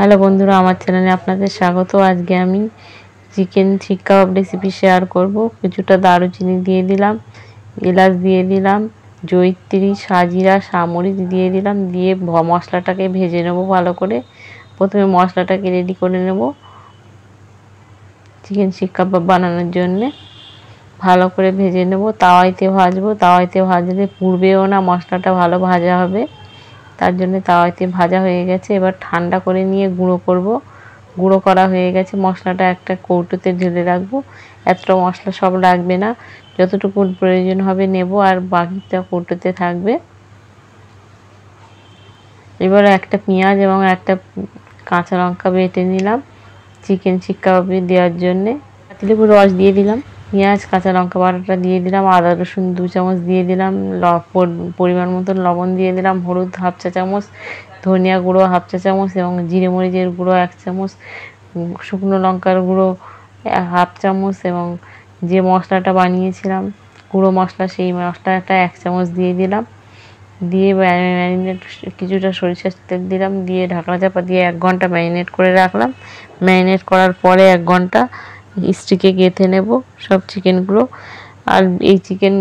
Hello বন্ধুরা, আমার চ্যানেলে আপনাদের স্বাগত। আজকে আমি চিকেন শিক কাবাব রেসিপি শেয়ার করব। কিছুটা দারুচিনি দিয়ে দিলাম, এলাচ দিয়ে দিলাম, জয়িত্রী, সাজিরা, সামরিচ দিয়ে দিলাম। দিয়ে মশলাটাকে ভেজে নেব ভালো করে। প্রথমে মশলাটাকে রেডি করে নেব চিকেন শিক কাবাব বানানোর জন্যে। ভালো করে ভেজে নেব, তাওয়াইতে ভাজবো। তাওয়াইতে ভাজলে পুড়বেও না, মশলাটা ভালো ভাজা হবে। তার জন্য তাওয়াতে ভাজা হয়ে গেছে। এবার ঠান্ডা করে নিয়ে গুঁড়ো করব। গুঁড়ো করা হয়ে গেছে। মশলাটা একটা কৌটোতে ঢেলে রাখবো। এতটা মশলা সব লাগবে না, যতটুকু প্রয়োজন হবে নেব, আর বাকিটা কৌটোতে থাকবে। এবার একটা পেঁয়াজ এবং একটা কাঁচা লঙ্কা বেটে নিলাম চিকেন শিক কাবাবে দেওয়ার জন্যে। পাতিলেবুর রস দিয়ে দিলাম, পেঁয়াজ কাঁচা লঙ্কা বাটাটা দিয়ে দিলাম, আদা রসুন 2 চামচ দিয়ে দিলাম, পরিমাণ মতন লবণ দিয়ে দিলাম, হলুদ 1/2 চা চামচ, ধনিয়া গুঁড়ো 1/2 চা চামচ এবং জিরে মরিচের গুঁড়ো 1 চামচ, শুকনো লঙ্কার গুঁড়ো 1/2 চামচ এবং যে মশলাটা বানিয়েছিলাম গুঁড়ো মশলা, সেই মশলাটা 1 চামচ দিয়ে দিলাম। দিয়ে ম্যারিনেট কিছুটা সরিষার তেল দিলাম, দিয়ে ঢাকনা চাপা দিয়ে 1 ঘন্টা ম্যারিনেট করে রাখলাম। ম্যারিনেট করার পরে 1 ঘন্টা স্টিকে গেঁথে নেব সব চিকেনগুলো। আর এই চিকেন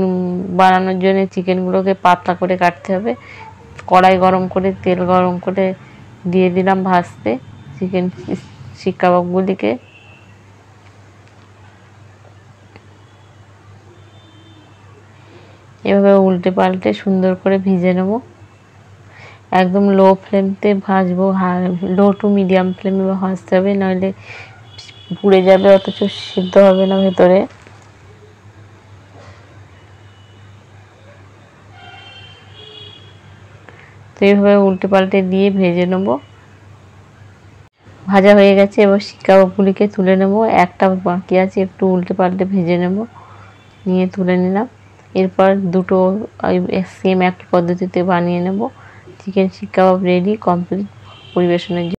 বানানোর জন্য চিকেনগুলোকে পাতলা করে কাটতে হবে। কড়াই গরম করে তেল গরম করে দিয়ে দিলাম ভাজতে চিকেন শিক কাবাবগুলিকে। এভাবে উল্টে পাল্টে সুন্দর করে ভেজে নেব। একদম লো ফ্লেমতে ভাজবো, লো টু মিডিয়াম ফ্লেমে ভাজতে হবে, নইলে পুড়ে যাবে, অথচ সিদ্ধ হবে না ভেতরে। তো এইভাবে উল্টে পাল্টে দিয়ে ভেজে নেব। ভাজা হয়ে গেছে। এবার শিক কাবাবগুলিকে তুলে নেব। একটা বাকি আছে, একটু উল্টে পাল্টে ভেজে নেব, নিয়ে তুলে নিলাম। এরপর দুটো সেম এক পদ্ধতিতে বানিয়ে নেব। চিকেন শিক কাবাব রেডি, কমপ্লিট পরিবেশনের জন্য।